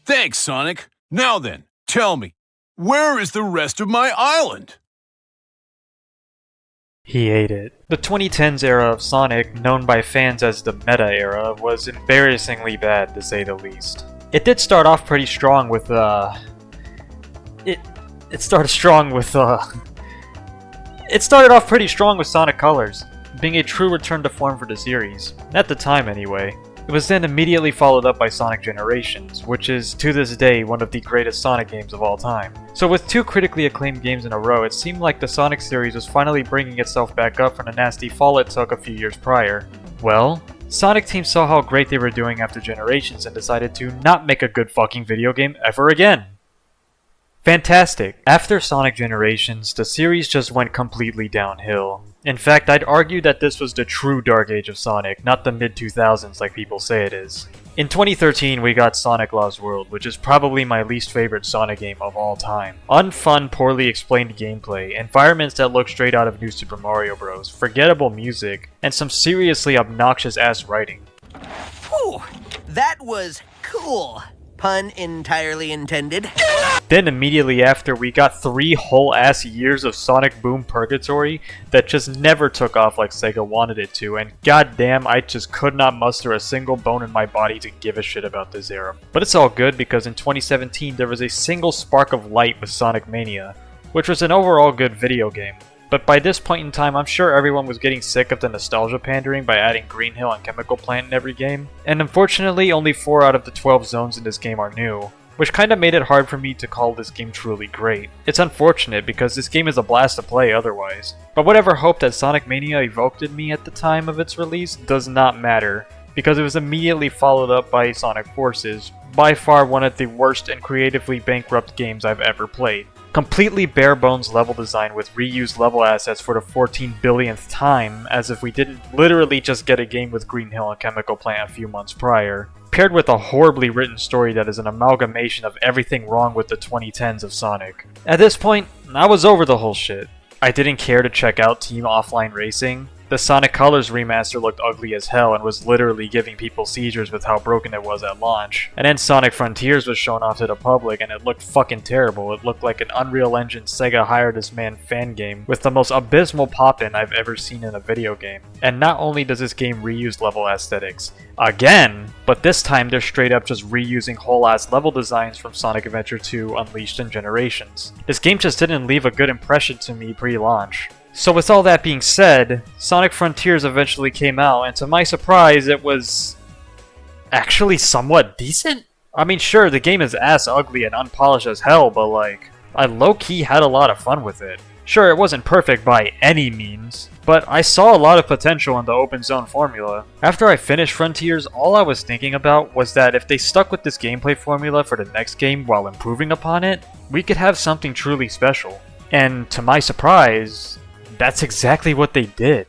Thanks, Sonic. Now then, tell me, where is the rest of my island? He ate it. The 2010s era of Sonic, known by fans as the Meta era, was embarrassingly bad to say the least. It did start off pretty strong with It started off pretty strong with Sonic Colors, being a true return to form for the series. At the time anyway. It was then immediately followed up by Sonic Generations, which is, to this day, one of the greatest Sonic games of all time. So with two critically acclaimed games in a row, it seemed like the Sonic series was finally bringing itself back up from the nasty fall it took a few years prior. Well, Sonic Team saw how great they were doing after Generations and decided to not make a good fucking video game ever again. Fantastic! After Sonic Generations, the series just went completely downhill. In fact, I'd argue that this was the true dark age of Sonic, not the mid-2000s like people say it is. In 2013, we got Sonic Lost World, which is probably my least favorite Sonic game of all time. Unfun, poorly explained gameplay, environments that look straight out of New Super Mario Bros., forgettable music, and some seriously obnoxious-ass writing. Whew, that was cool. Pun entirely intended. Then immediately after, we got 3 whole ass years of Sonic Boom Purgatory that just never took off like Sega wanted it to, and goddamn, I just could not muster a single bone in my body to give a shit about this era. But it's all good because in 2017 there was a single spark of light with Sonic Mania, which was an overall good video game. But by this point in time, I'm sure everyone was getting sick of the nostalgia pandering by adding Green Hill and Chemical Plant in every game. And unfortunately, only 4 out of the 12 zones in this game are new, which kinda made it hard for me to call this game truly great. It's unfortunate because this game is a blast to play otherwise. But whatever hope that Sonic Mania evoked in me at the time of its release does not matter, because it was immediately followed up by Sonic Forces, by far one of the worst and creatively bankrupt games I've ever played. Completely bare-bones level design with reused level assets for the 14 billionth time, as if we didn't literally just get a game with Green Hill and Chemical Plant a few months prior, paired with a horribly written story that is an amalgamation of everything wrong with the 2010s of Sonic. At this point, I was over the whole shit. I didn't care to check out Team Offline Racing. The Sonic Colors remaster looked ugly as hell and was literally giving people seizures with how broken it was at launch. And then Sonic Frontiers was shown off to the public and it looked fucking terrible. It looked like an Unreal Engine Sega hired this man fan game with the most abysmal pop-in I've ever seen in a video game. And not only does this game reuse level aesthetics, again, but this time they're straight up just reusing whole ass level designs from Sonic Adventure 2 Unleashed and Generations. This game just didn't leave a good impression to me pre-launch. So with all that being said, Sonic Frontiers eventually came out, and to my surprise, it was actually somewhat decent. I mean, sure, the game is ass ugly and unpolished as hell, but like, I low-key had a lot of fun with it. Sure, it wasn't perfect by any means, but I saw a lot of potential in the open zone formula. After I finished Frontiers, all I was thinking about was that if they stuck with this gameplay formula for the next game while improving upon it, we could have something truly special. And to my surprise, that's exactly what they did.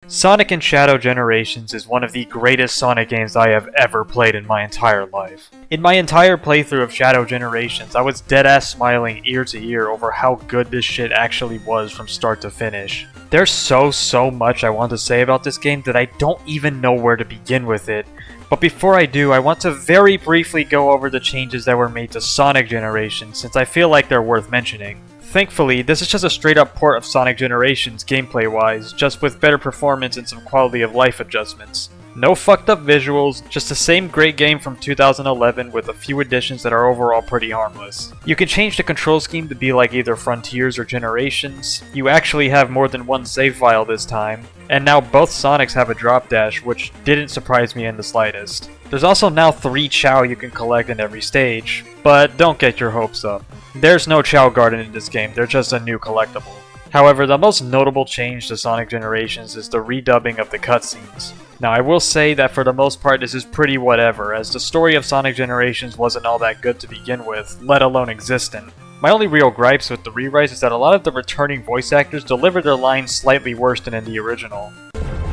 Sonic and Shadow Generations is one of the greatest Sonic games I have ever played in my entire life. In my entire playthrough of Shadow Generations, I was deadass smiling ear to ear over how good this shit actually was from start to finish. There's so much I want to say about this game that I don't even know where to begin with it. But before I do, I want to very briefly go over the changes that were made to Sonic Generations, since I feel like they're worth mentioning. Thankfully, this is just a straight up port of Sonic Generations gameplay wise, just with better performance and some quality of life adjustments. No fucked up visuals, just the same great game from 2011 with a few additions that are overall pretty harmless. You can change the control scheme to be like either Frontiers or Generations. You actually have more than one save file this time. And now both Sonics have a drop dash, which didn't surprise me in the slightest. There's also now 3 Chao you can collect in every stage, but don't get your hopes up. There's no Chao Garden in this game, they're just a new collectible. However, the most notable change to Sonic Generations is the redubbing of the cutscenes. Now I will say that for the most part this is pretty whatever, as the story of Sonic Generations wasn't all that good to begin with, let alone existent. My only real gripes with the rewrites is that a lot of the returning voice actors deliver their lines slightly worse than in the original.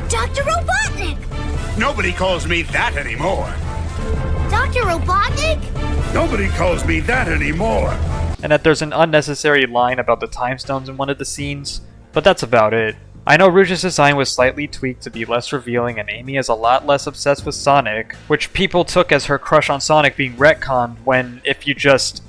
Dr. Robotnik! Nobody calls me that anymore. Dr. Robotnik? Nobody calls me that anymore. And that there's an unnecessary line about the time stones in one of the scenes, but that's about it. I know Rouge's design was slightly tweaked to be less revealing, and Amy is a lot less obsessed with Sonic, which people took as her crush on Sonic being retconned when, if you just,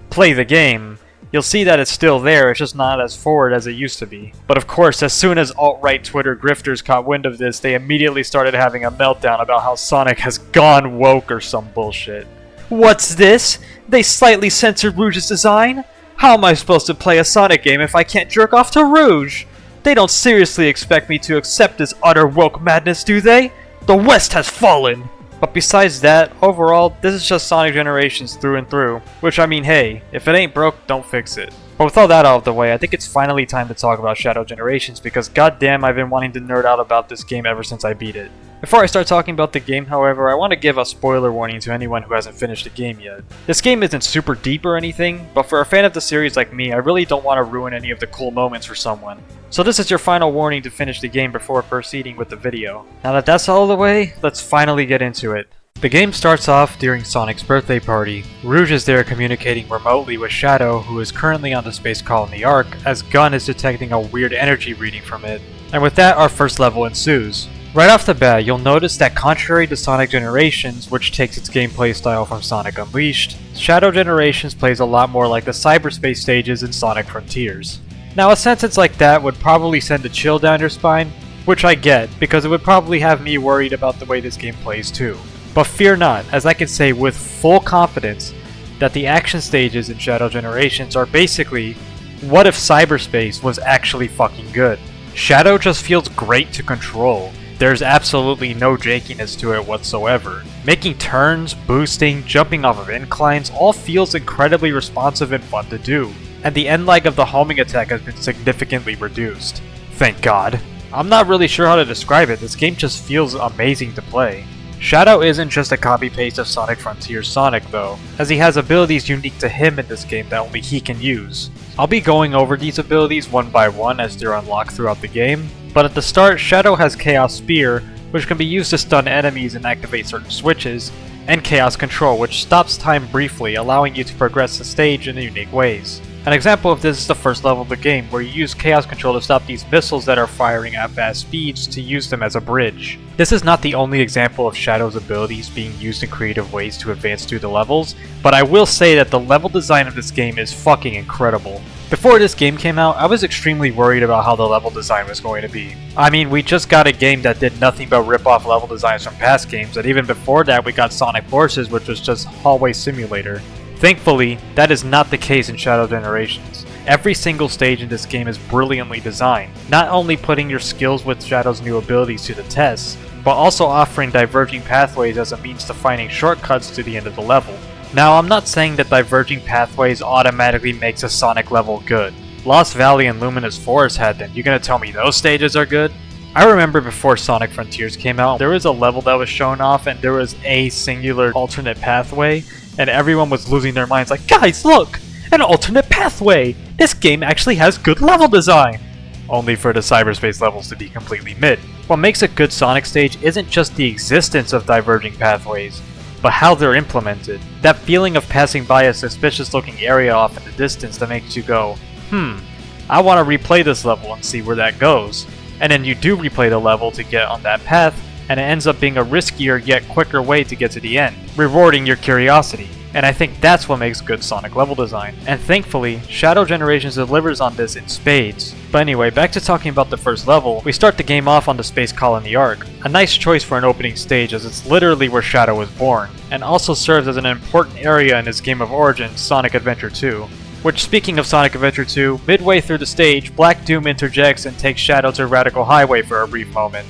play the game, you'll see that it's still there, it's just not as forward as it used to be. But of course, as soon as alt-right Twitter grifters caught wind of this, they immediately started having a meltdown about how Sonic has gone woke or some bullshit. What's this? They slightly censored Rouge's design? How am I supposed to play a Sonic game if I can't jerk off to Rouge? They don't seriously expect me to accept this utter woke madness, do they? The West has fallen! But besides that, overall, this is just Sonic Generations through and through. Which, I mean, hey, if it ain't broke, don't fix it. But with all that out of the way, I think it's finally time to talk about Shadow Generations, because goddamn, I've been wanting to nerd out about this game ever since I beat it. Before I start talking about the game, however, I want to give a spoiler warning to anyone who hasn't finished the game yet. This game isn't super deep or anything, but for a fan of the series like me, I really don't want to ruin any of the cool moments for someone. So this is your final warning to finish the game before proceeding with the video. Now that that's all the way, let's finally get into it. The game starts off during Sonic's birthday party. Rouge is there communicating remotely with Shadow, who is currently on the space colony Ark, as Gun is detecting a weird energy reading from it. And with that, our first level ensues. Right off the bat, you'll notice that contrary to Sonic Generations, which takes its gameplay style from Sonic Unleashed, Shadow Generations plays a lot more like the cyberspace stages in Sonic Frontiers. Now, a sentence like that would probably send a chill down your spine, which I get, because it would probably have me worried about the way this game plays too. But fear not, as I can say with full confidence that the action stages in Shadow Generations are basically, what if cyberspace was actually fucking good? Shadow just feels great to control. There's absolutely no jankiness to it whatsoever. Making turns, boosting, jumping off of inclines all feels incredibly responsive and fun to do. And the end lag of the homing attack has been significantly reduced. Thank God. I'm not really sure how to describe it, this game just feels amazing to play. Shadow isn't just a copy-paste of Sonic Frontiers Sonic though, as he has abilities unique to him in this game that only he can use. I'll be going over these abilities one by one as they're unlocked throughout the game, but at the start, Shadow has Chaos Spear, which can be used to stun enemies and activate certain switches, and Chaos Control, which stops time briefly, allowing you to progress the stage in unique ways. An example of this is the first level of the game, where you use Chaos Control to stop these missiles that are firing at fast speeds to use them as a bridge. This is not the only example of Shadow's abilities being used in creative ways to advance through the levels, but I will say that the level design of this game is fucking incredible. Before this game came out, I was extremely worried about how the level design was going to be. I mean, we just got a game that did nothing but rip off level designs from past games, and even before that we got Sonic Forces, which was just Hallway Simulator. Thankfully, that is not the case in Shadow Generations. Every single stage in this game is brilliantly designed, not only putting your skills with Shadow's new abilities to the test, but also offering diverging pathways as a means to finding shortcuts to the end of the level. Now, I'm not saying that diverging pathways automatically makes a Sonic level good. Lost Valley and Luminous Forest had them. You gonna tell me those stages are good? I remember before Sonic Frontiers came out, there was a level that was shown off and there was a singular alternate pathway, and everyone was losing their minds like, guys, look! An alternate pathway! This game actually has good level design! Only for the cyberspace levels to be completely mid. What makes a good Sonic stage isn't just the existence of diverging pathways, but how they're implemented. That feeling of passing by a suspicious looking area off in the distance that makes you go, I want to replay this level and see where that goes. And then you do replay the level to get on that path, and it ends up being a riskier yet quicker way to get to the end, rewarding your curiosity. And I think that's what makes good Sonic level design. And thankfully, Shadow Generations delivers on this in spades. But anyway, back to talking about the first level, we start the game off on the space colony Ark. A nice choice for an opening stage, as it's literally where Shadow was born, and also serves as an important area in his game of origin, Sonic Adventure 2. Which, speaking of Sonic Adventure 2, midway through the stage, Black Doom interjects and takes Shadow to Radical Highway for a brief moment.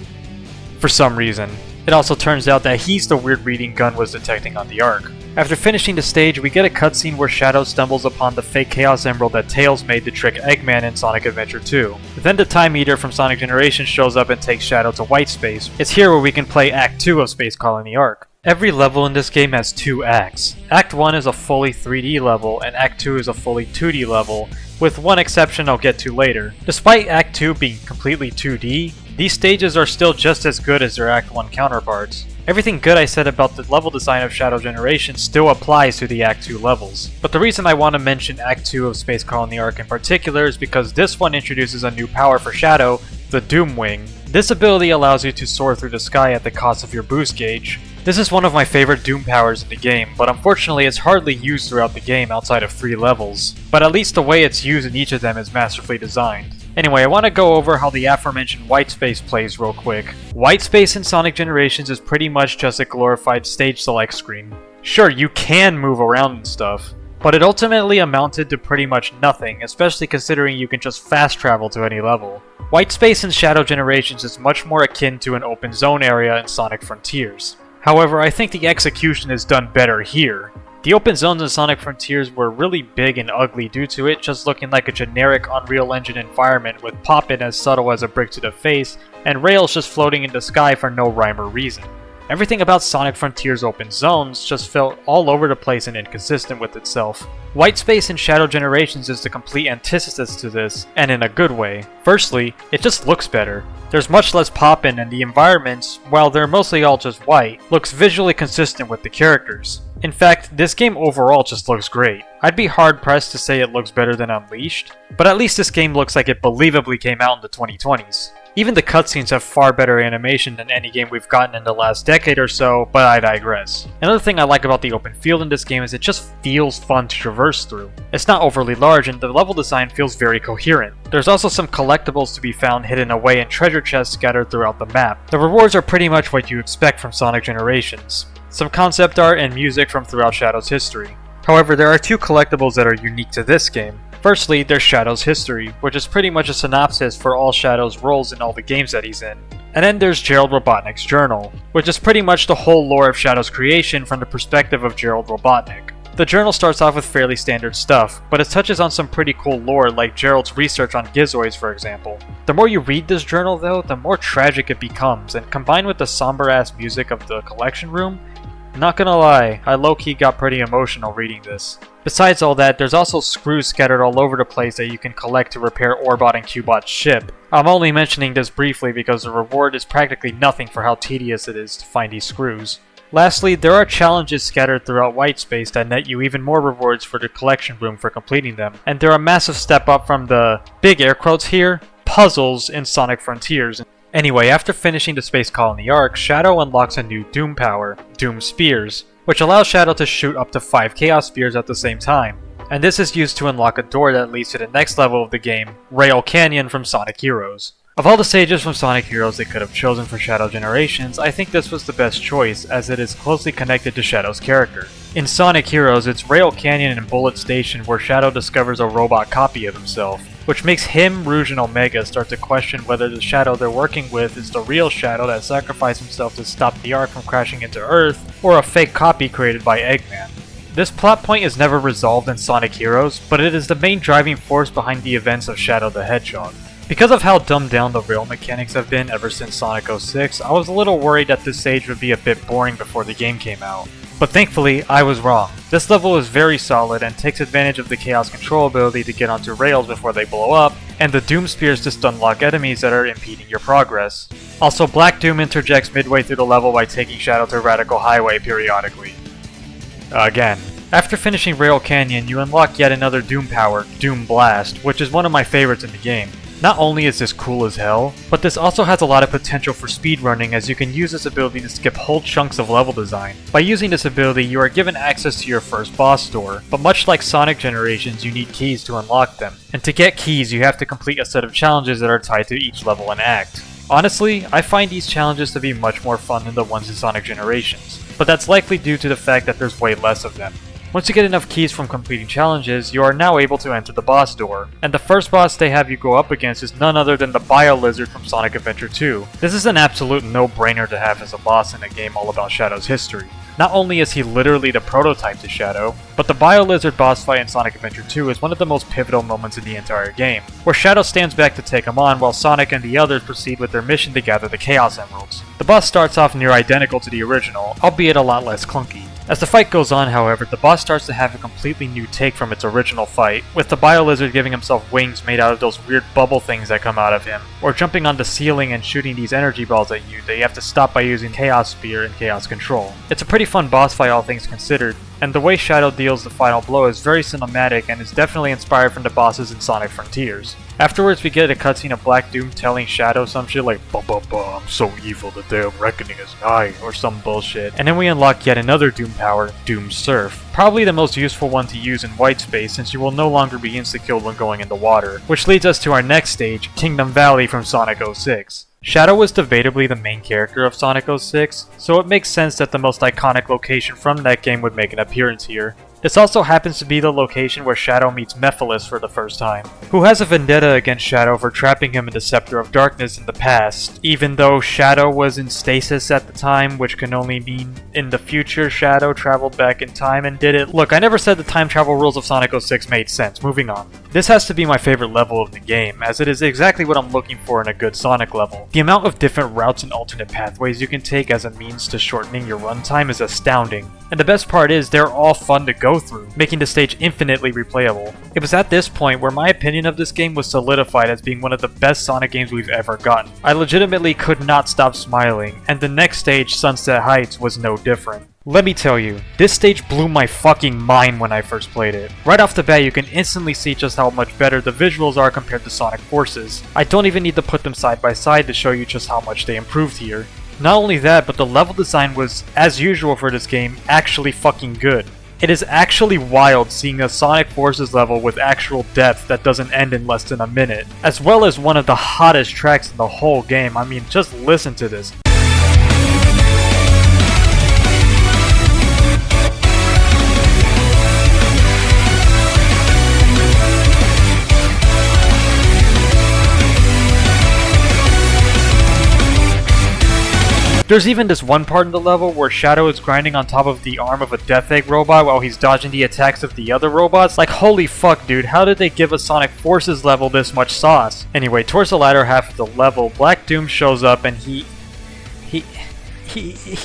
For some reason. It also turns out that he's the weird reading Gun was detecting on the Ark. After finishing the stage, we get a cutscene where Shadow stumbles upon the fake Chaos Emerald that Tails made to trick Eggman in Sonic Adventure 2. Then the Time Eater from Sonic Generations shows up and takes Shadow to White Space. It's here where we can play Act 2 of Space Colony Ark. Every level in this game has two acts. Act 1 is a fully 3D level, and Act 2 is a fully 2D level, with one exception I'll get to later. Despite Act 2 being completely 2D, these stages are still just as good as their Act 1 counterparts. Everything good I said about the level design of Shadow Generation still applies to the Act 2 levels, but the reason I want to mention Act 2 of Space Colony Arc in particular is because this one introduces a new power for Shadow, the Doom Wing. This ability allows you to soar through the sky at the cost of your boost gauge. This is one of my favorite Doom powers in the game, but unfortunately it's hardly used throughout the game outside of 3 levels. But at least the way it's used in each of them is masterfully designed. Anyway, I want to go over how the aforementioned Whitespace plays real quick. Whitespace in Sonic Generations is pretty much just a glorified stage select screen. Sure, you can move around and stuff, but it ultimately amounted to pretty much nothing, especially considering you can just fast travel to any level. Whitespace in Shadow Generations is much more akin to an open zone area in Sonic Frontiers. However, I think the execution is done better here. The open zones in Sonic Frontiers were really big and ugly due to it just looking like a generic Unreal Engine environment with pop-in as subtle as a brick to the face, and rails just floating in the sky for no rhyme or reason. Everything about Sonic Frontiers open zones just felt all over the place and inconsistent with itself. Whitespace in Shadow Generations is the complete antithesis to this, and in a good way. Firstly, it just looks better. There's much less pop-in, and the environments, while they're mostly all just white, looks visually consistent with the characters. In fact, this game overall just looks great. I'd be hard-pressed to say it looks better than Unleashed, but at least this game looks like it believably came out in the 2020s. Even the cutscenes have far better animation than any game we've gotten in the last decade or so, but I digress. Another thing I like about the open field in this game is it just feels fun to traverse through. It's not overly large and the level design feels very coherent. There's also some collectibles to be found hidden away in treasure chests scattered throughout the map. The rewards are pretty much what you expect from Sonic Generations. Some concept art and music from throughout Shadow's history. However, there are 2 collectibles that are unique to this game. Firstly, there's Shadow's history, which is pretty much a synopsis for all Shadow's roles in all the games that he's in. And then there's Gerald Robotnik's journal, which is pretty much the whole lore of Shadow's creation from the perspective of Gerald Robotnik. The journal starts off with fairly standard stuff, but it touches on some pretty cool lore like Gerald's research on Gizoids for example. The more you read this journal though, the more tragic it becomes, and combined with the somber ass music of the collection room, not gonna lie, I low-key got pretty emotional reading this. Besides all that, there's also screws scattered all over the place that you can collect to repair Orbot and Cubot's ship. I'm only mentioning this briefly because the reward is practically nothing for how tedious it is to find these screws. Lastly, there are challenges scattered throughout Whitespace that net you even more rewards for the collection room for completing them, and they're a massive step up from the, big air quotes here, puzzles in Sonic Frontiers. Anyway, after finishing the Space Colony arc, Shadow unlocks a new Doom power, Doom Spears, which allows Shadow to shoot up to 5 Chaos Spears at the same time. And this is used to unlock a door that leads to the next level of the game, Rail Canyon from Sonic Heroes. Of all the stages from Sonic Heroes they could have chosen for Shadow Generations, I think this was the best choice as it is closely connected to Shadow's character. In Sonic Heroes, it's Rail Canyon and Bullet Station where Shadow discovers a robot copy of himself, which makes him, Rouge, and Omega start to question whether the Shadow they're working with is the real Shadow that sacrificed himself to stop the Ark from crashing into Earth, or a fake copy created by Eggman. This plot point is never resolved in Sonic Heroes, but it is the main driving force behind the events of Shadow the Hedgehog. Because of how dumbed down the rail mechanics have been ever since Sonic 06, I was a little worried that this stage would be a bit boring before the game came out. But thankfully, I was wrong. This level is very solid and takes advantage of the Chaos Control ability to get onto rails before they blow up, and the Doom Spears to stun-lock enemies that are impeding your progress. Also, Black Doom interjects midway through the level by taking Shadow to Radical Highway periodically. Again. After finishing Rail Canyon, you unlock yet another Doom power, Doom Blast, which is one of my favorites in the game. Not only is this cool as hell, but this also has a lot of potential for speedrunning as you can use this ability to skip whole chunks of level design. By using this ability, you are given access to your first boss door, but much like Sonic Generations, you need keys to unlock them. And to get keys, you have to complete a set of challenges that are tied to each level and act. Honestly, I find these challenges to be much more fun than the ones in Sonic Generations, but that's likely due to the fact that there's way less of them. Once you get enough keys from completing challenges, you are now able to enter the boss door. And the first boss they have you go up against is none other than the Bio-Lizard from Sonic Adventure 2. This is an absolute no-brainer to have as a boss in a game all about Shadow's history. Not only is he literally the prototype to Shadow, but the Bio-Lizard boss fight in Sonic Adventure 2 is one of the most pivotal moments in the entire game, where Shadow stands back to take him on while Sonic and the others proceed with their mission to gather the Chaos Emeralds. The boss starts off near identical to the original, albeit a lot less clunky. As the fight goes on, however, the boss starts to have a completely new take from its original fight, with the Bio-Lizard giving himself wings made out of those weird bubble things that come out of him, or jumping on the ceiling and shooting these energy balls at you that you have to stop by using Chaos Spear and Chaos Control. It's a pretty fun boss fight all things considered, and the way Shadow deals the final blow is very cinematic and is definitely inspired from the bosses in Sonic Frontiers. Afterwards, we get a cutscene of Black Doom telling Shadow some shit like, I'm so evil, the day of reckoning is nigh, or some bullshit. And then we unlock yet another Doom power, Doom Surf. Probably the most useful one to use in white space since you will no longer be insta-killed when going in the water. Which leads us to our next stage, Kingdom Valley from Sonic 06. Shadow was debatably the main character of Sonic 06, so it makes sense that the most iconic location from that game would make an appearance here. This also happens to be the location where Shadow meets Mephiles for the first time, who has a vendetta against Shadow for trapping him in the Scepter of Darkness in the past, even though Shadow was in stasis at the time, which can only mean in the future Shadow traveled back in time and did it. Look, I never said the time travel rules of Sonic 06 made sense, moving on. This has to be my favorite level of the game, as it is exactly what I'm looking for in a good Sonic level. The amount of different routes and alternate pathways you can take as a means to shortening your runtime is astounding, and the best part is they're all fun to go through, making the stage infinitely replayable. It was at this point where my opinion of this game was solidified as being one of the best Sonic games we've ever gotten. I legitimately could not stop smiling, and the next stage, Sunset Heights, was no different. Let me tell you, this stage blew my fucking mind when I first played it. Right off the bat, you can instantly see just how much better the visuals are compared to Sonic Forces. I don't even need to put them side by side to show you just how much they improved here. Not only that, but the level design was, as usual for this game, actually fucking good. It is actually wild seeing a Sonic Forces level with actual depth that doesn't end in less than a minute, as well as one of the hottest tracks in the whole game. I mean, just listen to this. There's even this one part in the level where Shadow is grinding on top of the arm of a Death Egg robot while he's dodging the attacks of the other robots. Like, holy fuck, dude, how did they give a Sonic Forces level this much sauce? Anyway, towards the latter half of the level, Black Doom shows up and he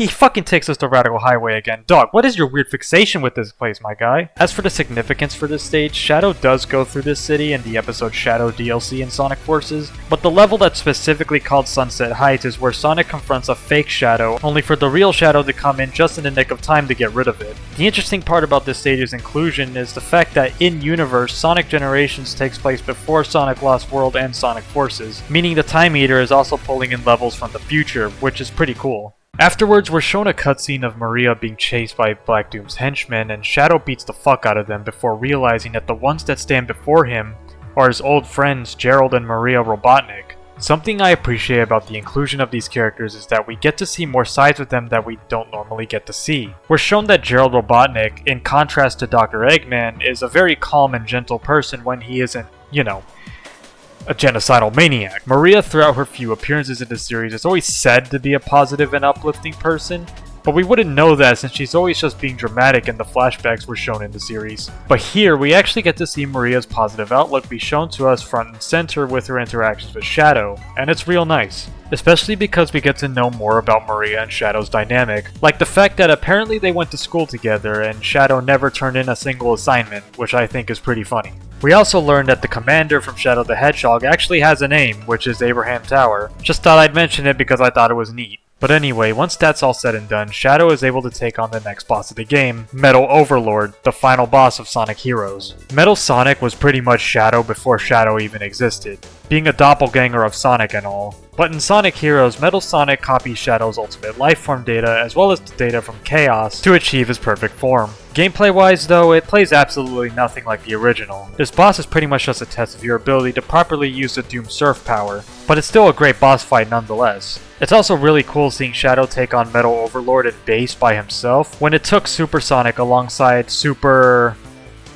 fucking takes us to Radical Highway again. Dog, what is your weird fixation with this place, my guy? As for the significance for this stage, Shadow does go through this city in the episode Shadow DLC in Sonic Forces, but the level that's specifically called Sunset Heights is where Sonic confronts a fake Shadow, only for the real Shadow to come in just in the nick of time to get rid of it. The interesting part about this stage's inclusion is the fact that in-universe, Sonic Generations takes place before Sonic Lost World and Sonic Forces, meaning the Time Eater is also pulling in levels from the future, which is pretty cool. Afterwards, we're shown a cutscene of Maria being chased by Black Doom's henchmen, and Shadow beats the fuck out of them before realizing that the ones that stand before him are his old friends Gerald and Maria Robotnik. Something I appreciate about the inclusion of these characters is that we get to see more sides with them that we don't normally get to see. We're shown that Gerald Robotnik, in contrast to Dr. Eggman, is a very calm and gentle person when he isn't, you know, a genocidal maniac. Maria, throughout her few appearances in the series, is always said to be a positive and uplifting person, but we wouldn't know that since she's always just being dramatic in the flashbacks we're shown in the series. But here, we actually get to see Maria's positive outlook be shown to us front and center with her interactions with Shadow, and it's real nice. Especially because we get to know more about Maria and Shadow's dynamic, like the fact that apparently they went to school together and Shadow never turned in a single assignment, which I think is pretty funny. We also learned that the commander from Shadow the Hedgehog actually has a name, which is Abraham Tower. Just thought I'd mention it because I thought it was neat. But anyway, once that's all said and done, Shadow is able to take on the next boss of the game, Metal Overlord, the final boss of Sonic Heroes. Metal Sonic was pretty much Shadow before Shadow even existed, being a doppelganger of Sonic and all. But in Sonic Heroes, Metal Sonic copies Shadow's ultimate lifeform data as well as the data from Chaos to achieve his perfect form. Gameplay-wise though, it plays absolutely nothing like the original. This boss is pretty much just a test of your ability to properly use the Doom Surf power, but it's still a great boss fight nonetheless. It's also really cool seeing Shadow take on Metal Overlord and Bass by himself, when it took Super Sonic alongside Super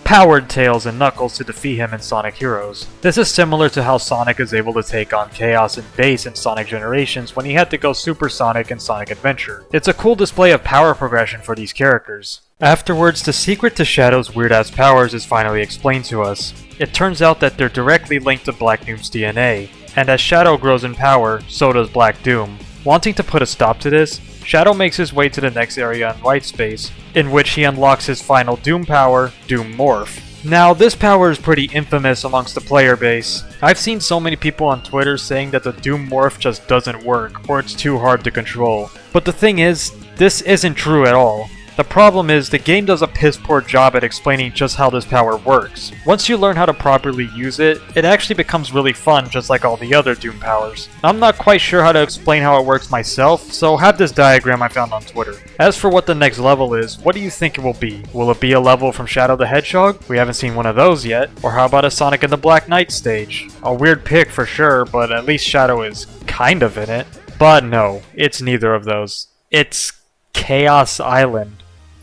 Powered Tails and Knuckles to defeat him in Sonic Heroes. This is similar to how Sonic is able to take on Chaos and Bass in Sonic Generations when he had to go Super Sonic in Sonic Adventure. It's a cool display of power progression for these characters. Afterwards, the secret to Shadow's weird-ass powers is finally explained to us. It turns out that they're directly linked to Black Doom's DNA, and as Shadow grows in power, so does Black Doom. Wanting to put a stop to this, Shadow makes his way to the next area in White Space, in which he unlocks his final Doom power, Doom Morph. Now, this power is pretty infamous amongst the player base. I've seen so many people on Twitter saying that the Doom Morph just doesn't work, or it's too hard to control. But the thing is, this isn't true at all. The problem is, the game does a piss poor job at explaining just how this power works. Once you learn how to properly use it, it actually becomes really fun just like all the other Doom powers. I'm not quite sure how to explain how it works myself, so have this diagram I found on Twitter. As for what the next level is, what do you think it will be? Will it be a level from Shadow the Hedgehog? We haven't seen one of those yet. Or how about a Sonic and the Black Knight stage? A weird pick for sure, but at least Shadow is kind of in it. But no, it's neither of those. It's Chaos Island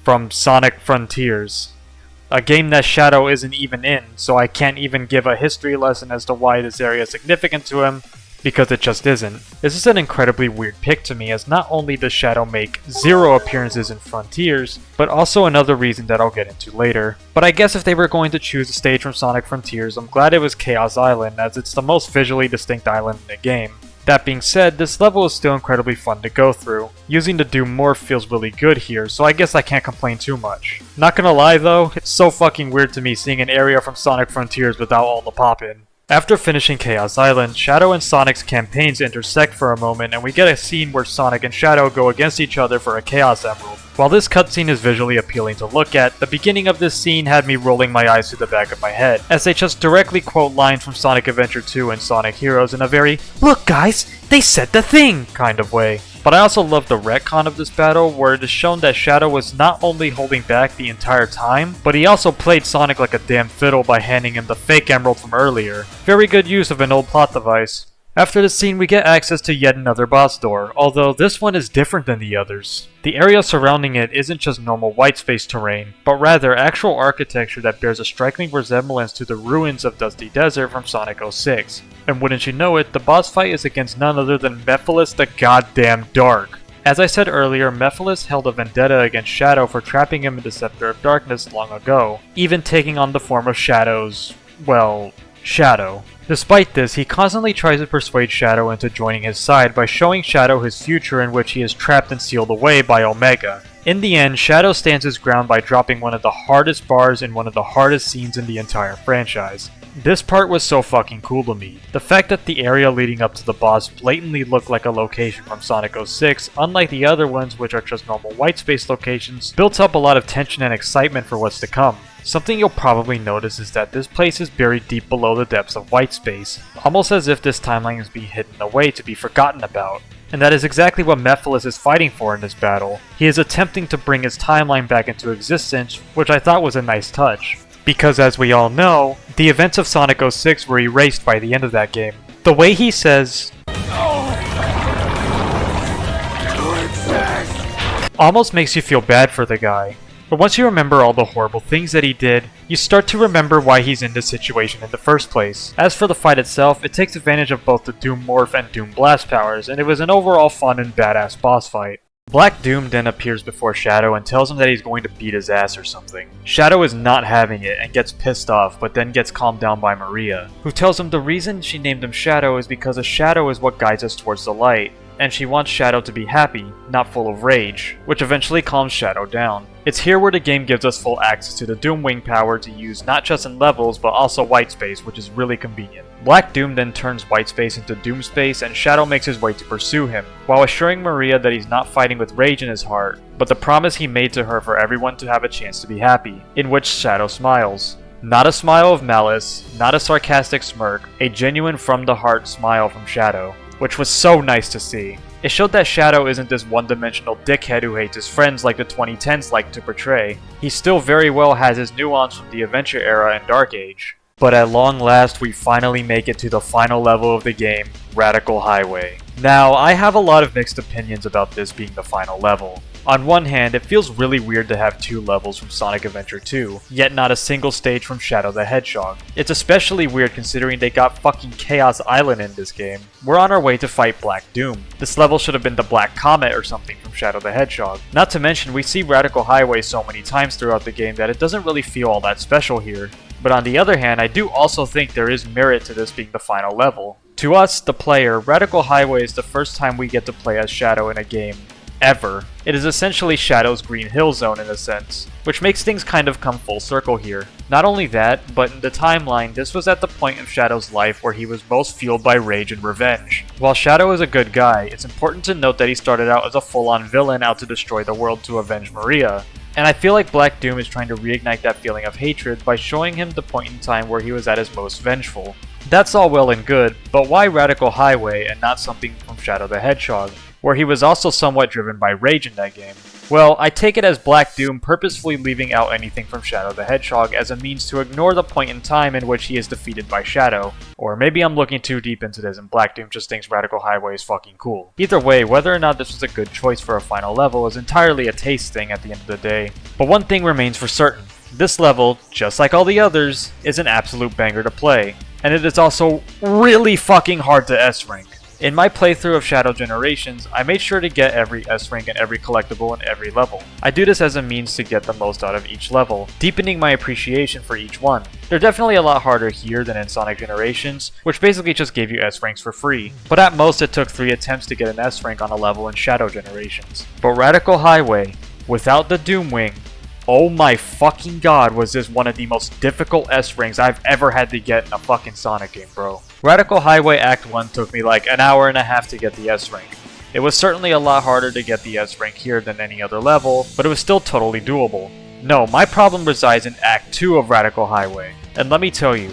from Sonic Frontiers. A game that Shadow isn't even in, so I can't even give a history lesson as to why this area is significant to him, because it just isn't. This is an incredibly weird pick to me, as not only does Shadow make 0 appearances in Frontiers, but also another reason that I'll get into later. But I guess if they were going to choose a stage from Sonic Frontiers, I'm glad it was Chaos Island, as it's the most visually distinct island in the game. That being said, this level is still incredibly fun to go through. Using the Doom Morph feels really good here, so I guess I can't complain too much. Not gonna lie though, it's so fucking weird to me seeing an area from Sonic Frontiers without all the pop-in. After finishing Chaos Island, Shadow and Sonic's campaigns intersect for a moment, and we get a scene where Sonic and Shadow go against each other for a Chaos Emerald. While this cutscene is visually appealing to look at, the beginning of this scene had me rolling my eyes to the back of my head, as they just directly quote lines from Sonic Adventure 2 and Sonic Heroes in a very, "Look guys, they said the thing" kind of way. But I also love the retcon of this battle, where it is shown that Shadow was not only holding back the entire time, but he also played Sonic like a damn fiddle by handing him the fake emerald from earlier. Very good use of an old plot device. After the scene, we get access to yet another boss door, although this one is different than the others. The area surrounding it isn't just normal white space terrain, but rather actual architecture that bears a striking resemblance to the ruins of Dusty Desert from Sonic 06. And wouldn't you know it, the boss fight is against none other than Mephiles the Goddamn Dark. As I said earlier, Mephiles held a vendetta against Shadow for trapping him in the Scepter of Darkness long ago, even taking on the form of Shadow's, well, Shadow. Despite this, he constantly tries to persuade Shadow into joining his side by showing Shadow his future in which he is trapped and sealed away by Omega. In the end, Shadow stands his ground by dropping one of the hardest bars in one of the hardest scenes in the entire franchise. This part was so fucking cool to me. The fact that the area leading up to the boss blatantly looked like a location from Sonic 06, unlike the other ones which are just normal white space locations, built up a lot of tension and excitement for what's to come. Something you'll probably notice is that this place is buried deep below the depths of white space, almost as if this timeline is being hidden away to be forgotten about. And that is exactly what Mephiles is fighting for in this battle. He is attempting to bring his timeline back into existence, which I thought was a nice touch. Because as we all know, the events of Sonic 06 were erased by the end of that game. The way he says, almost makes you feel bad for the guy. But once you remember all the horrible things that he did, you start to remember why he's in this situation in the first place. As for the fight itself, it takes advantage of both the Doom Morph and Doom Blast powers, and it was an overall fun and badass boss fight. Black Doom then appears before Shadow and tells him that he's going to beat his ass or something. Shadow is not having it and gets pissed off, but then gets calmed down by Maria, who tells him the reason she named him Shadow is because a shadow is what guides us towards the light, and she wants Shadow to be happy, not full of rage, which eventually calms Shadow down. It's here where the game gives us full access to the Doom Wing power to use not just in levels, but also white space, which is really convenient. Black Doom then turns white space into Doom space, and Shadow makes his way to pursue him, while assuring Maria that he's not fighting with rage in his heart, but the promise he made to her for everyone to have a chance to be happy, in which Shadow smiles. Not a smile of malice, not a sarcastic smirk, a genuine from-the-heart smile from Shadow, which was so nice to see. It showed that Shadow isn't this one-dimensional dickhead who hates his friends like the 2010s like to portray. He still very well has his nuance from the Adventure era and Dark Age. But at long last, we finally make it to the final level of the game, Radical Highway. Now, I have a lot of mixed opinions about this being the final level. On one hand, it feels really weird to have 2 levels from Sonic Adventure 2, yet not a single stage from Shadow the Hedgehog. It's especially weird considering they got fucking Chaos Island in this game. We're on our way to fight Black Doom. This level should have been the Black Comet or something from Shadow the Hedgehog. Not to mention, we see Radical Highway so many times throughout the game that it doesn't really feel all that special here. But on the other hand, I do also think there is merit to this being the final level. To us, the player, Radical Highway is the first time we get to play as Shadow in a game. ever. It is essentially Shadow's Green Hill Zone in a sense, which makes things kind of come full circle here. Not only that, but in the timeline, this was at the point of Shadow's life where he was most fueled by rage and revenge. While Shadow is a good guy, it's important to note that he started out as a full-on villain out to destroy the world to avenge Maria. And I feel like Black Doom is trying to reignite that feeling of hatred by showing him the point in time where he was at his most vengeful. That's all well and good, but why Radical Highway and not something from Shadow the Hedgehog, where he was also somewhat driven by rage in that game? Well, I take it as Black Doom purposefully leaving out anything from Shadow the Hedgehog as a means to ignore the point in time in which he is defeated by Shadow. Or maybe I'm looking too deep into this and Black Doom just thinks Radical Highway is fucking cool. Either way, whether or not this was a good choice for a final level is entirely a taste thing at the end of the day. But one thing remains for certain. This level, just like all the others, is an absolute banger to play. And it is also really fucking hard to S-rank. In my playthrough of Shadow Generations, I made sure to get every S-rank and every collectible in every level. I do this as a means to get the most out of each level, deepening my appreciation for each one. They're definitely a lot harder here than in Sonic Generations, which basically just gave you S-ranks for free, but at most it took 3 attempts to get an S-rank on a level in Shadow Generations. But Radical Highway, without the Doom Wing, oh my fucking god, was this one of the most difficult S-ranks I've ever had to get in a fucking Sonic game, bro. Radical Highway Act 1 took me like an hour and a half to get the S-rank. It was certainly a lot harder to get the S-rank here than any other level, but it was still totally doable. No, my problem resides in Act 2 of Radical Highway, and let me tell you,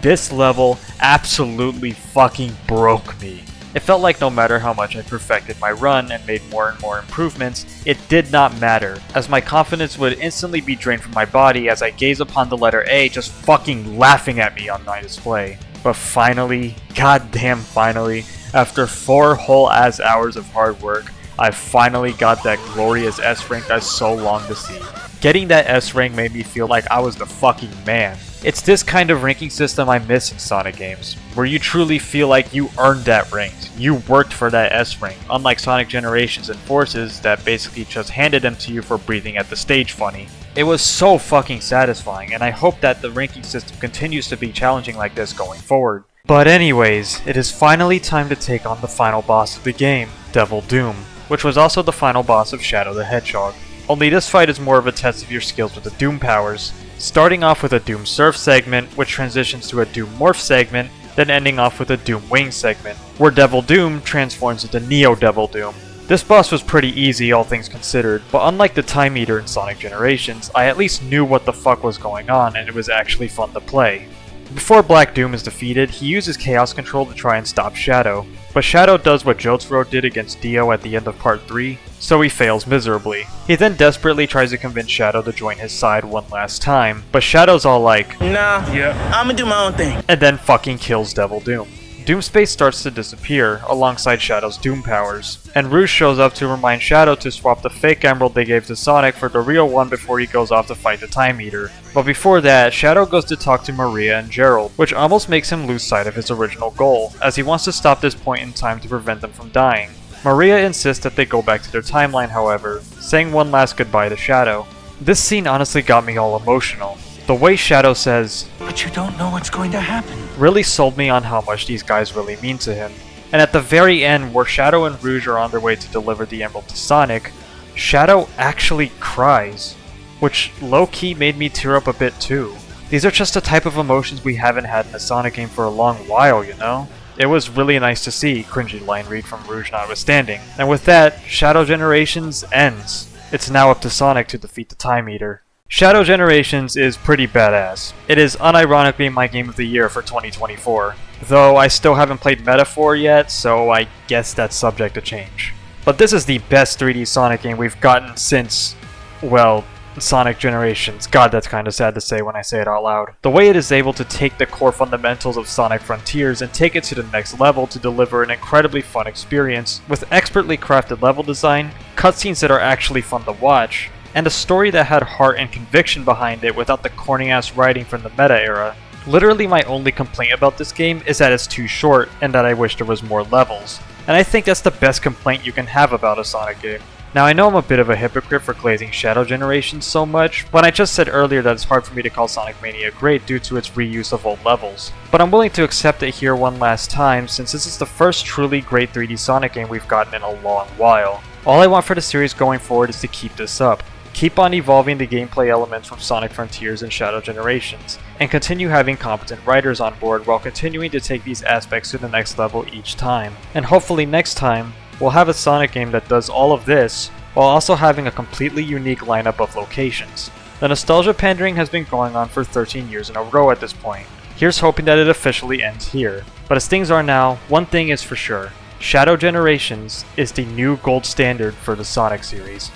this level absolutely fucking broke me. It felt like no matter how much I perfected my run and made more and more improvements, it did not matter, as my confidence would instantly be drained from my body as I gaze upon the letter A just fucking laughing at me on my display. But finally, goddamn finally, after 4 whole ass hours of hard work, I finally got that glorious S rank I so longed to see. Getting that S rank made me feel like I was the fucking man. It's this kind of ranking system I miss in Sonic games, where you truly feel like you earned that rank, you worked for that S rank, unlike Sonic Generations and Forces that basically just handed them to you for breathing at the stage funny. It was so fucking satisfying, and I hope that the ranking system continues to be challenging like this going forward. But anyways, it is finally time to take on the final boss of the game, Devil Doom, which was also the final boss of Shadow the Hedgehog. Only this fight is more of a test of your skills with the Doom powers, starting off with a Doom Surf segment, which transitions to a Doom Morph segment, then ending off with a Doom Wing segment, where Devil Doom transforms into Neo Devil Doom. This boss was pretty easy, all things considered, but unlike the Time Eater in Sonic Generations, I at least knew what the fuck was going on and it was actually fun to play. Before Black Doom is defeated, he uses Chaos Control to try and stop Shadow, but Shadow does what Jotaro did against Dio at the end of Part 3, so he fails miserably. He then desperately tries to convince Shadow to join his side one last time, but Shadow's all like, Nah, I'ma do my own thing. and then fucking kills Devil Doom. Doom Space starts to disappear, alongside Shadow's Doom powers, and Rouge shows up to remind Shadow to swap the fake emerald they gave to Sonic for the real one before he goes off to fight the Time Eater. But before that, Shadow goes to talk to Maria and Gerald, which almost makes him lose sight of his original goal, as he wants to stop this point in time to prevent them from dying. Maria insists that they go back to their timeline, however, saying one last goodbye to Shadow. This scene honestly got me all emotional. The way Shadow says, But you don't know what's going to happen. really sold me on how much these guys really mean to him. And at the very end, where Shadow and Rouge are on their way to deliver the emerald to Sonic, Shadow actually cries, which low-key made me tear up a bit too. These are just the type of emotions we haven't had in a Sonic game for a long while, you know? It was really nice to see, cringy line read from Rouge notwithstanding. And with that, Shadow Generations ends. It's now up to Sonic to defeat the Time Eater. Shadow Generations is pretty badass. It is unironically my game of the year for 2024, though I still haven't played Metaphor yet, so I guess that's subject to change. But this is the best 3D Sonic game we've gotten since, well, Sonic Generations. God, that's kinda sad to say when I say it out loud. The way it is able to take the core fundamentals of Sonic Frontiers and take it to the next level to deliver an incredibly fun experience, with expertly crafted level design, cutscenes that are actually fun to watch, and a story that had heart and conviction behind it without the corny-ass writing from the meta era. Literally my only complaint about this game is that it's too short, and that I wish there was more levels. And I think that's the best complaint you can have about a Sonic game. Now I know I'm a bit of a hypocrite for glazing Shadow Generations so much, when I just said earlier that it's hard for me to call Sonic Mania great due to its reuse of old levels. But I'm willing to accept it here one last time, since this is the first truly great 3D Sonic game we've gotten in a long while. All I want for the series going forward is to keep this up. Keep on evolving the gameplay elements from Sonic Frontiers and Shadow Generations, and continue having competent writers on board while continuing to take these aspects to the next level each time. And hopefully next time, we'll have a Sonic game that does all of this, while also having a completely unique lineup of locations. The nostalgia pandering has been going on for 13 years in a row at this point. Here's hoping that it officially ends here. But as things are now, one thing is for sure. Shadow Generations is the new gold standard for the Sonic series.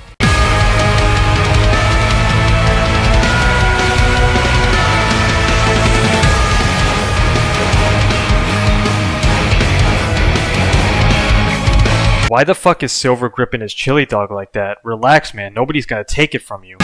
Why the fuck is Silver gripping his chili dog like that? Relax, man, nobody's gonna take it from you.